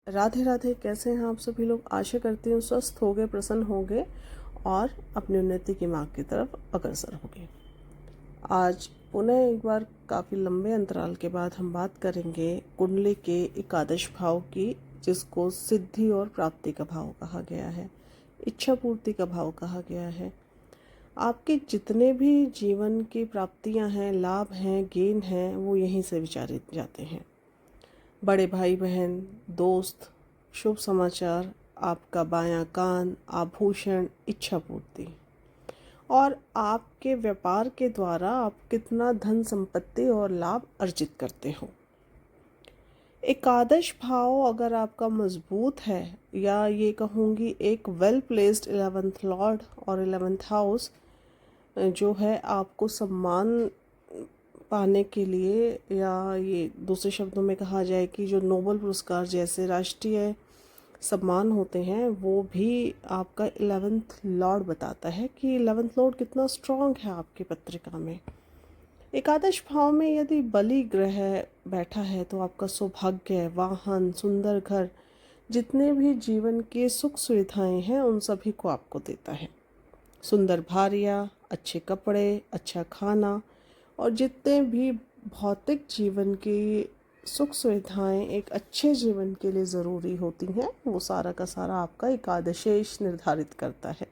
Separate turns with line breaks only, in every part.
राधे राधे। कैसे हैं आप सभी लोग? आशा करती हूँ स्वस्थ होंगे, प्रसन्न होंगे और अपनी उन्नति की मार्ग की तरफ अग्रसर होंगे। आज पुनः एक बार काफ़ी लंबे अंतराल के बाद हम बात करेंगे कुंडली के एकादश भाव की, जिसको सिद्धि और प्राप्ति का भाव कहा गया है, इच्छा पूर्ति का भाव कहा गया है। आपके जितने भी जीवन की प्राप्तियां हैं, लाभ हैं, गेन हैं, वो यहीं से विचारित जाते हैं। बड़े भाई बहन, दोस्त, शुभ समाचार, आपका बायां कान, आभूषण, इच्छा पूर्ति और आपके व्यापार के द्वारा आप कितना धन संपत्ति और लाभ अर्जित करते हो। एकादश भाव अगर आपका मजबूत है, या ये कहूँगी एक वेल प्लेस्ड 11th लॉर्ड और 11th हाउस जो है आपको सम्मान पाने के लिए, या ये दूसरे शब्दों में कहा जाए कि जो नोबल पुरस्कार जैसे राष्ट्रीय सम्मान होते हैं, वो भी आपका 11th लॉर्ड बताता है कि 11th लॉर्ड कितना स्ट्रांग है आपकी पत्रिका में। एकादश भाव में यदि बलि ग्रह बैठा है तो आपका सौभाग्य, वाहन, सुंदर घर, जितने भी जीवन के सुख सुविधाएं हैं उन सभी को आपको देता है। सुंदर भार्या, अच्छे कपड़े, अच्छा खाना और जितने भी भौतिक जीवन की सुख सुविधाएं एक अच्छे जीवन के लिए ज़रूरी होती हैं, वो सारा का सारा आपका एकादशेश निर्धारित करता है।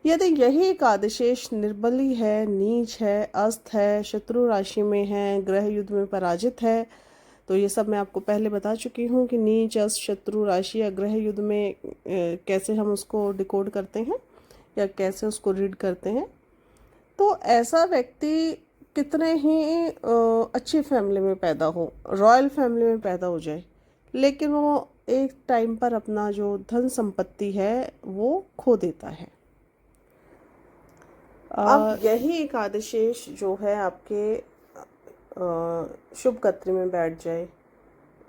यदि यही एकादशेश निर्बली है, नीच है, अस्त है, शत्रु राशि में है, ग्रह युद्ध में पराजित है, तो ये सब मैं आपको पहले बता चुकी हूँ कि नीच, अस्त, शत्रु राशि या ग्रह युद्ध में कैसे हम उसको डिकोड करते हैं या कैसे उसको रीड करते हैं। तो ऐसा व्यक्ति कितने ही अच्छी फैमिली में पैदा हो, रॉयल फैमिली में पैदा हो जाए, लेकिन वो एक टाइम पर अपना जो धन संपत्ति है वो खो देता है। अब यही एकादशेश जो है आपके शुभ कत्री में बैठ जाए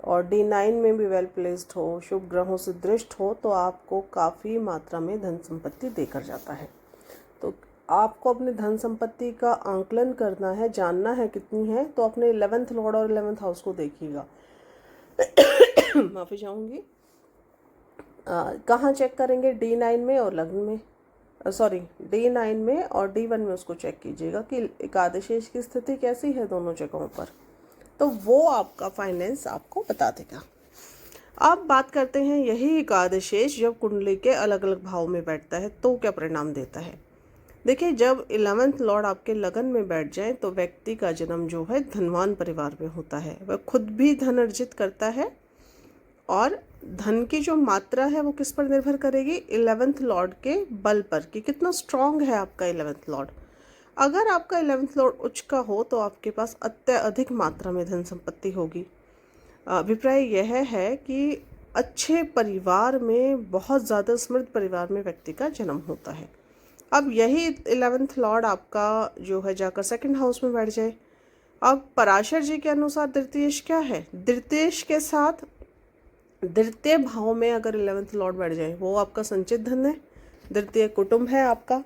और D9 में भी वेल प्लेस्ड हो, शुभ ग्रहों से दृष्ट हो, तो आपको काफ़ी मात्रा में धन संपत्ति देकर जाता है। तो आपको अपने धन संपत्ति का आंकलन करना है, जानना है कितनी है, तो अपने 11th लॉर्ड और 11th हाउस को देखिएगा। माफ़ी चाहूँगी। कहाँ चेक करेंगे? D9 में और लग्न में, D9 में और D1 में उसको चेक कीजिएगा कि एकादशेश की स्थिति कैसी है दोनों जगहों पर, तो वो आपका फाइनेंस आपको बता देगा। अब बात करते हैं यही एकादशेश जब कुंडली के अलग अलग भाव में बैठता है तो क्या परिणाम देता है। देखिए, जब 11th लॉर्ड आपके लगन में बैठ जाए तो व्यक्ति का जन्म जो है धनवान परिवार में होता है। वह खुद भी धन अर्जित करता है और धन की जो मात्रा है वो किस पर निर्भर करेगी? 11th लॉर्ड के बल पर, कि कितना स्ट्रांग है आपका 11th लॉर्ड। अगर आपका 11th लॉर्ड उच्च का हो तो आपके पास अत्यधिक मात्रा में धन संपत्ति होगी। अभिप्राय यह है कि अच्छे परिवार में, बहुत ज़्यादा समृद्ध परिवार में व्यक्ति का जन्म होता है। अब यही 11th लॉर्ड आपका जो है जाकर 2nd हाउस में बैठ जाए। अब पराशर जी के अनुसार द्वितीयेश क्या है? द्वितीयेश के साथ द्वितीय भाव में अगर 11th लॉर्ड बैठ जाए, वो आपका संचित धन है, द्वितीय कुटुंब है आपका,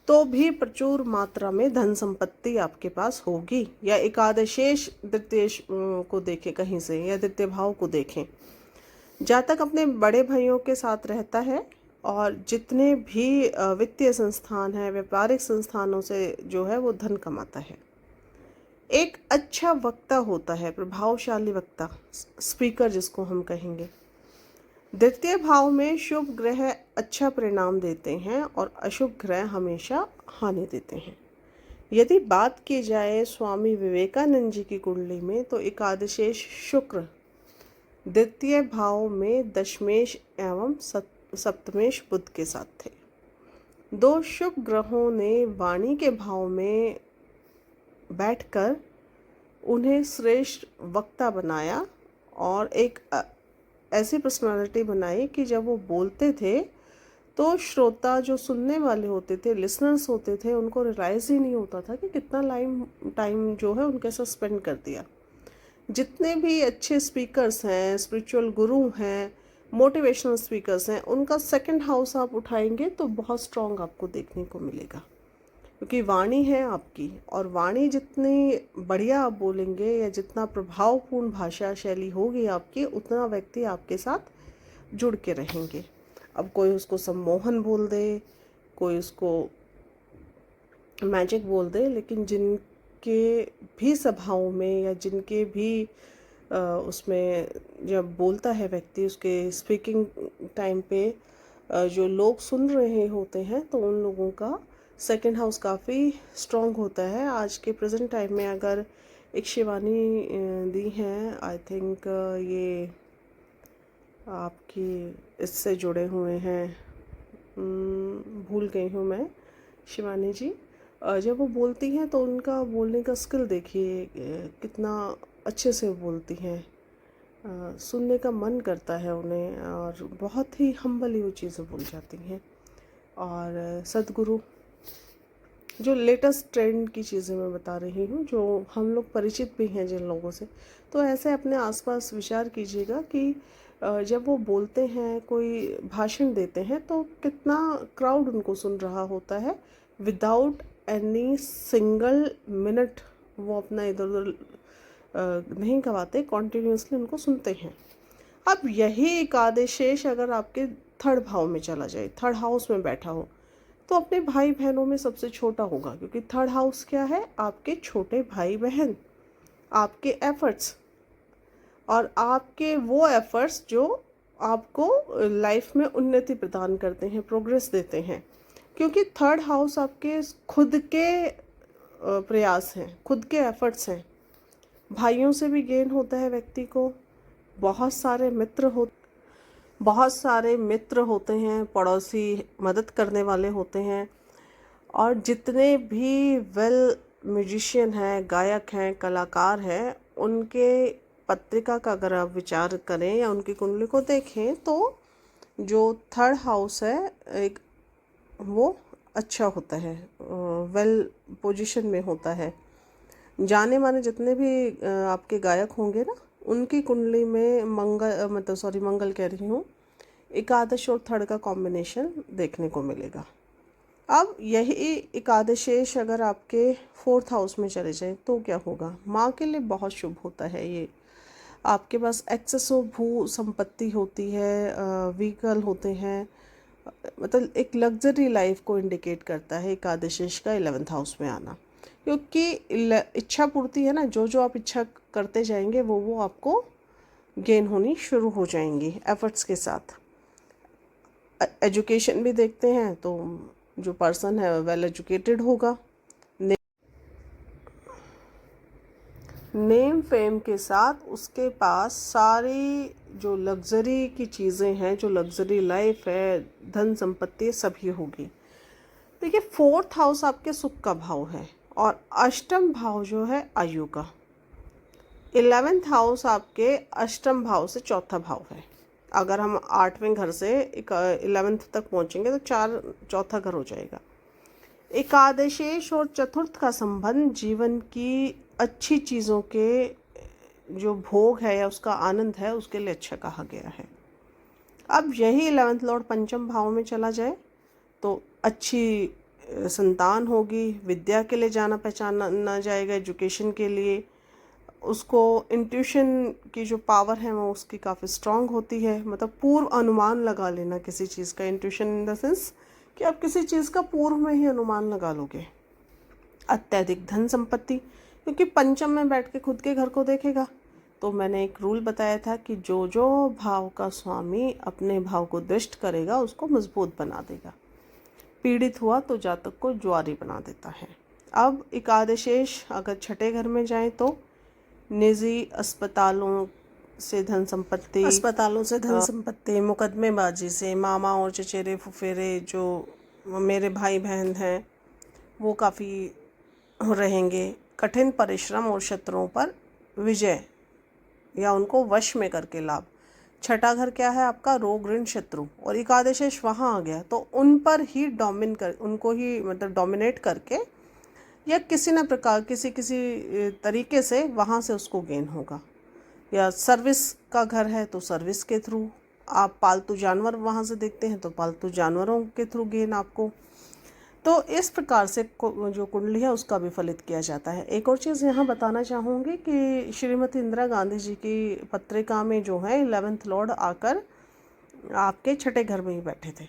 तो भी प्रचुर मात्रा में धन संपत्ति आपके पास होगी। या एकादशेश द्वितीयेश को देखें कहीं से, या द्वितीय भाव को देखें, जातक अपने बड़े भाइयों के साथ रहता है और जितने भी वित्तीय संस्थान हैं, व्यापारिक संस्थानों से जो है वो धन कमाता है। एक अच्छा वक्ता होता है, प्रभावशाली वक्ता, स्पीकर जिसको हम कहेंगे। द्वितीय भाव में शुभ ग्रह अच्छा परिणाम देते हैं और अशुभ ग्रह हमेशा हानि देते हैं। यदि बात की जाए स्वामी विवेकानंद जी की कुंडली में, तो एकादशेश शुक्र द्वितीय भाव में दशमेश एवं सप्तमेश बुध के साथ थे। दो शुभ ग्रहों ने वाणी के भाव में बैठकर उन्हें श्रेष्ठ वक्ता बनाया और एक ऐसी पर्सनालिटी बनाई कि जब वो बोलते थे तो श्रोता, जो सुनने वाले होते थे, लिसनर्स होते थे, उनको रियलाइज़ ही नहीं होता था कि कितना टाइम जो है उनके साथ स्पेंड कर दिया। जितने भी अच्छे स्पीकर्स हैं, स्पिरिचुअल गुरु हैं, मोटिवेशनल स्पीकर्स हैं, उनका 2nd हाउस आप उठाएंगे तो बहुत स्ट्रॉन्ग आपको देखने को मिलेगा। क्योंकि वाणी है आपकी, और वाणी जितनी बढ़िया आप बोलेंगे या जितना प्रभावपूर्ण भाषा शैली होगी आपकी, उतना व्यक्ति आपके साथ जुड़ के रहेंगे। अब कोई उसको सम्मोहन बोल दे, कोई उसको मैजिक बोल दे, लेकिन जिनके भी सभाओं में या जिनके भी उसमें जब बोलता है व्यक्ति, उसके स्पीकिंग टाइम पे जो लोग सुन रहे होते हैं, तो उन लोगों का सेकंड हाउस काफ़ी स्ट्रॉन्ग होता है। आज के प्रेजेंट टाइम में अगर एक शिवानी दी हैं, आई थिंक ये आपकी इससे जुड़े हुए हैं, भूल गई हूँ मैं, शिवानी जी। जब वो बोलती हैं तो उनका बोलने का स्किल देखिए कितना अच्छे से बोलती हैं, सुनने का मन करता है उन्हें, और बहुत ही हम्बली वो चीज़ें बोल जाती हैं। और सद्गुरु, जो लेटेस्ट ट्रेंड की चीज़ें मैं बता रही हूँ, जो हम लोग परिचित भी हैं जिन लोगों से, तो ऐसे अपने आसपास विचार कीजिएगा कि जब वो बोलते हैं, कोई भाषण देते हैं, तो कितना क्राउड उनको सुन रहा होता है, विदाउट एनी सिंगल मिनट वो अपना इधर उधर नहीं गवाते, कॉन्टिन्यूसली उनको सुनते हैं। अब यही एकादशेष अगर आपके थर्ड भाव में चला जाए, थर्ड हाउस में बैठा हो, तो अपने भाई बहनों में सबसे छोटा होगा, क्योंकि थर्ड हाउस क्या है, आपके छोटे भाई बहन, आपके एफर्ट्स, और आपके वो एफर्ट्स जो आपको लाइफ में उन्नति प्रदान करते हैं, प्रोग्रेस देते हैं। क्योंकि थर्ड हाउस आपके खुद के प्रयास हैं, खुद के एफर्ट्स हैं। भाइयों से भी गेन होता है व्यक्ति को, बहुत सारे मित्र होते हैं, पड़ोसी मदद करने वाले होते हैं, और जितने भी वेल म्यूजिशियन हैं, गायक हैं, कलाकार हैं, उनके पत्रिका का अगर आप विचार करें या उनकी कुंडली को देखें, तो जो थर्ड हाउस है एक, वो अच्छा होता है, वेल पोजीशन में होता है। जाने माने जितने भी आपके गायक होंगे ना, उनकी कुंडली में मंगल कह रही हूँ, एकादश और थर्ड का कॉम्बिनेशन देखने को मिलेगा। अब यही एकादशेष अगर आपके फोर्थ हाउस में चले जाए तो क्या होगा, माँ के लिए बहुत शुभ होता है ये। आपके पास एक्सेस ऑफ भू संपत्ति होती है, व्हीकल होते हैं, मतलब एक लग्जरी लाइफ को इंडिकेट करता है एकादशेष का 11th हाउस में आना। क्योंकि इच्छा पूर्ति है ना, जो जो आप इच्छा करते जाएंगे वो आपको गेन होनी शुरू हो जाएंगी एफर्ट्स के साथ। एजुकेशन भी देखते हैं तो जो पर्सन है वेल एजुकेटेड होगा, नेम फेम के साथ उसके पास सारी जो लग्जरी की चीज़ें हैं, जो लग्जरी लाइफ है, धन संपत्ति सभी होगी। देखिए फोर्थ हाउस आपके सुख का भाव है, और अष्टम भाव जो है आयु का, 11th हाउस आपके अष्टम भाव से चौथा भाव है। अगर हम 8वें घर से 11th तक पहुंचेंगे तो चौथा घर हो जाएगा। एकादशेष और चतुर्थ का संबंध जीवन की अच्छी चीज़ों के जो भोग है या उसका आनंद है, उसके लिए अच्छा कहा गया है। अब यही 11th लॉर्ड पंचम भाव में चला जाए तो अच्छी संतान होगी, विद्या के लिए जाना पहचाना जाएगा, एजुकेशन के लिए उसको इंट्यूशन की जो पावर है वो उसकी काफ़ी स्ट्रांग होती है। मतलब पूर्व अनुमान लगा लेना किसी चीज़ का, इंट्यूशन इन द सेंस कि आप किसी चीज़ का पूर्व में ही अनुमान लगा लोगे। अत्यधिक धन संपत्ति, क्योंकि पंचम में बैठ के खुद के घर को देखेगा। तो मैंने एक रूल बताया था कि जो जो भाव का स्वामी अपने भाव को दृष्ट करेगा उसको मजबूत बना देगा। पीड़ित हुआ तो जातक को ज्वारी बना देता है। अब एकादशेष अगर छठे घर में जाए तो निजी अस्पतालों से धन संपत्ति, मुकदमेबाजी से, मामा और चचेरे फुफेरे जो मेरे भाई बहन हैं वो काफ़ी रहेंगे। कठिन परिश्रम और शत्रुओं पर विजय या उनको वश में करके लाभ। छठा घर क्या है आपका, रोग ऋण शत्रु, और एकादशेष वहाँ आ गया तो उन पर ही उनको ही मतलब डोमिनेट करके या किसी न प्रकार किसी तरीके से वहाँ से उसको गेन होगा। या सर्विस का घर है तो सर्विस के थ्रू, आप पालतू जानवर वहाँ से देखते हैं तो पालतू जानवरों के थ्रू गेन आपको। तो इस प्रकार से जो कुंडली है उसका भी फलित किया जाता है। एक और चीज़ यहाँ बताना चाहूँगी कि श्रीमती इंदिरा गांधी जी की पत्रिका में जो है 11th लॉर्ड आकर आपके छठे घर में ही बैठे थे।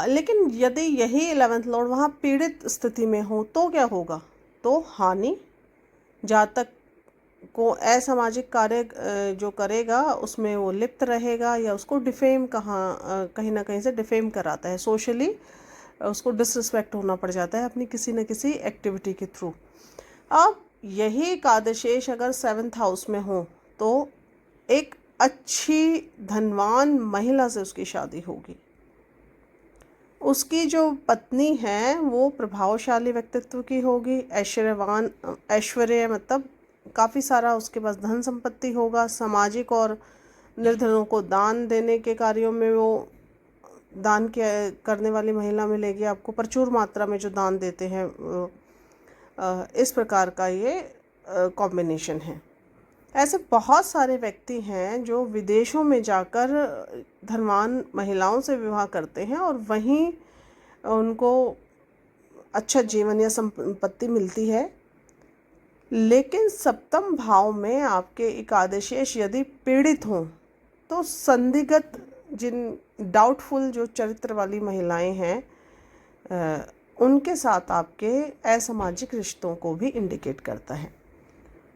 लेकिन यदि यही 11th लॉर्ड वहाँ पीड़ित स्थिति में हो तो क्या होगा? तो हानि, जातक को असामाजिक कार्य जो करेगा उसमें वो लिप्त रहेगा या उसको डिफेम कहीं ना कहीं से डिफेम कराता है, सोशली उसको डिसरिस्पेक्ट होना पड़ जाता है अपनी किसी न किसी एक्टिविटी के थ्रू। अब यही एकादशेष अगर 7th हाउस में हो तो एक अच्छी धनवान महिला से उसकी शादी होगी। उसकी जो पत्नी है वो प्रभावशाली व्यक्तित्व की होगी, ऐश्वर्यवान, ऐश्वर्य मतलब काफ़ी सारा उसके पास धन संपत्ति होगा। सामाजिक और निर्धनों को दान देने के कार्यों में वो दान करने वाली महिला मिलेगी आपको, प्रचुर मात्रा में जो दान देते हैं। इस प्रकार का ये कॉम्बिनेशन है। ऐसे बहुत सारे व्यक्ति हैं जो विदेशों में जाकर धनवान महिलाओं से विवाह करते हैं और वहीं उनको अच्छा जीवन या संपत्ति मिलती है। लेकिन सप्तम भाव में आपके एकादशेष यदि पीड़ित हों तो संदिग्ध, जिन डाउटफुल जो चरित्र वाली महिलाएं हैं उनके साथ आपके असामाजिक रिश्तों को भी इंडिकेट करता है।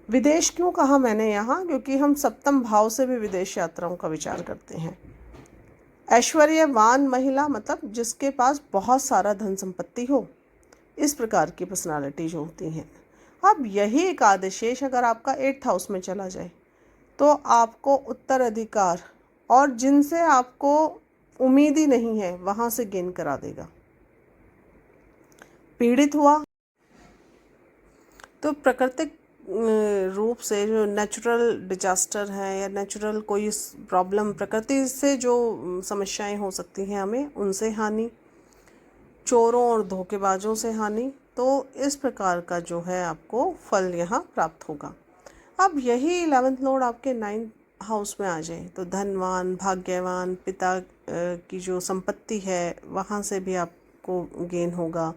विदेश क्यों कहा मैंने यहाँ? क्योंकि हम सप्तम भाव से भी विदेश यात्राओं का विचार करते हैं। ऐश्वर्यवान महिला मतलब जिसके पास बहुत सारा धन संपत्ति हो, इस प्रकार की पर्सनालिटी जो होती हैं। अब यही एकादशेष अगर आपका 8th हाउस में चला जाए तो आपको उत्तराधिकार और जिनसे आपको उम्मीद ही नहीं है वहाँ से गेन करा देगा। पीड़ित हुआ तो प्राकृतिक रूप से जो नेचुरल डिजास्टर है या नेचुरल कोई प्रॉब्लम, प्रकृति से जो समस्याएं हो सकती हैं हमें, उनसे हानि, चोरों और धोखेबाजों से हानि। तो इस प्रकार का जो है आपको फल यहाँ प्राप्त होगा। अब यही 11th लॉर्ड आपके 9th हाउस में आ जाए तो धनवान, भाग्यवान, पिता की जो संपत्ति है वहाँ से भी आपको गेन होगा,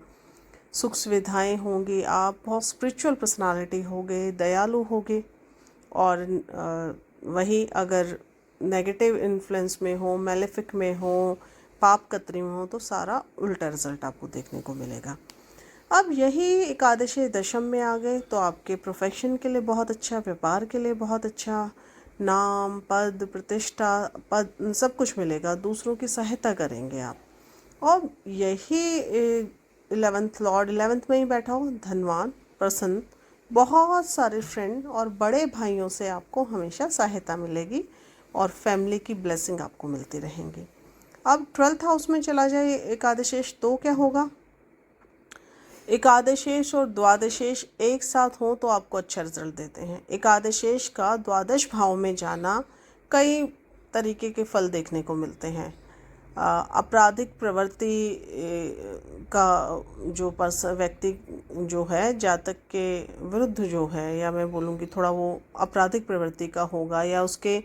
सुख सुविधाएँ होंगी, आप बहुत स्पिरिचुअल पर्सनालिटी होगे, दयालु होगे। और वही अगर नेगेटिव इन्फ्लुएंस में हो, मैलेफिक में हो, पाप कतरी में हो तो सारा उल्टा रिजल्ट आपको देखने को मिलेगा। अब यही एकादशी दशम में आ गए तो आपके प्रोफेशन के लिए बहुत अच्छा, व्यापार के लिए बहुत अच्छा, नाम, पद, प्रतिष्ठा, पद सब कुछ मिलेगा, दूसरों की सहायता करेंगे आप। और यही 11th लॉर्ड 11th में ही बैठा हो, धनवान, प्रसन्न, बहुत सारे फ्रेंड और बड़े भाइयों से आपको हमेशा सहायता मिलेगी और फैमिली की ब्लेसिंग आपको मिलती रहेंगी। अब 12th हाउस में चला जाए एकादशेष तो क्या होगा? एकादशेष और द्वादशेष एक साथ हो तो आपको अच्छा रिजल्ट देते हैं। एकादशेष का द्वादश भाव में जाना कई तरीके के फल देखने को मिलते हैं। आपराधिक प्रवृत्ति का जो व्यक्ति जो है जातक के विरुद्ध जो है, या मैं बोलूँगी थोड़ा वो आपराधिक प्रवृत्ति का होगा या उसके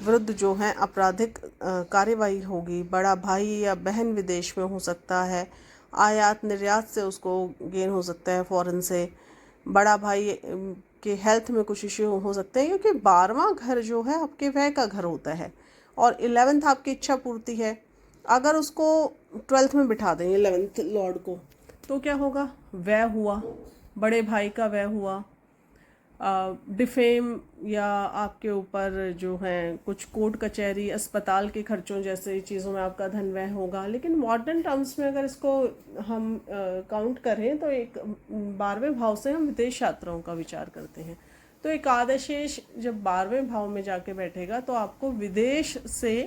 विरुद्ध जो है आपराधिक कार्यवाही होगी। बड़ा भाई या बहन विदेश में हो सकता है, आयात निर्यात से उसको गेन हो सकता है फॉरेन से। बड़ा भाई के हेल्थ में कुछ इश्यू हो सकते हैं क्योंकि 12वां घर जो है आपके व्यय का घर होता है और 11th आपकी इच्छा पूर्ति है। अगर उसको 12th में बिठा दें 11th लॉर्ड को तो क्या होगा? व्यय हुआ, बड़े भाई का व्यय हुआ, डिफेम या आपके ऊपर जो है कुछ कोर्ट कचहरी, अस्पताल के खर्चों जैसे चीज़ों में आपका धन व्यय होगा। लेकिन मॉडर्न टर्म्स में अगर इसको हम काउंट करें तो एक 12वें भाव से हम विदेश यात्राओं का विचार करते हैं। तो एकादशेष जब 12वें भाव में जाके बैठेगा तो आपको विदेश से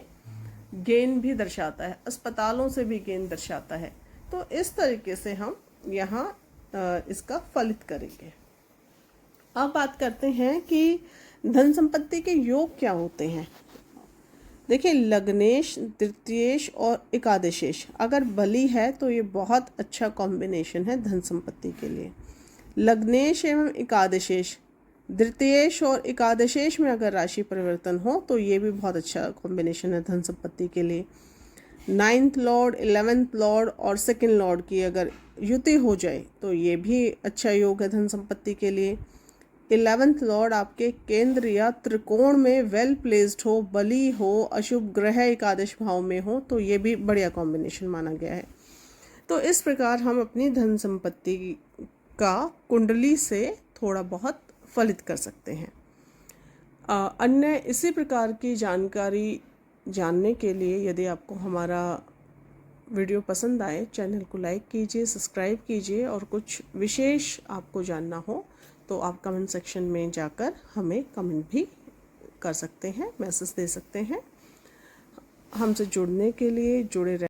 गेन भी दर्शाता है, अस्पतालों से भी गेन दर्शाता है। तो इस तरीके से हम यहाँ इसका फलित करेंगे। अब बात करते हैं कि धन संपत्ति के योग क्या होते हैं। देखिए, लग्नेश, तृतीयेश और एकादशेष अगर बली है तो ये बहुत अच्छा कॉम्बिनेशन है धन संपत्ति के लिए। लग्नेश एवं एकादशेष, द्वितीयेश और एकादशेष में अगर राशि परिवर्तन हो तो ये भी बहुत अच्छा कॉम्बिनेशन है धन संपत्ति के लिए। 9th लॉर्ड, 11th लॉर्ड और 2nd लॉर्ड की अगर युति हो जाए तो ये भी अच्छा योग है धन संपत्ति के लिए। 11th लॉर्ड आपके केंद्र या त्रिकोण में वेल प्लेस्ड हो, बली हो, अशुभ ग्रह एकादश भाव में हो तो ये भी बढ़िया कॉम्बिनेशन माना गया है। तो इस प्रकार हम अपनी धन संपत्ति का कुंडली से थोड़ा बहुत फलित कर सकते हैं। अन्य इसी प्रकार की जानकारी जानने के लिए यदि आपको हमारा वीडियो पसंद आए, चैनल को लाइक कीजिए, सब्सक्राइब कीजिए, और कुछ विशेष आपको जानना हो तो आप कमेंट सेक्शन में जाकर हमें कमेंट भी कर सकते हैं, मैसेज दे सकते हैं। हमसे जुड़ने के लिए, जुड़े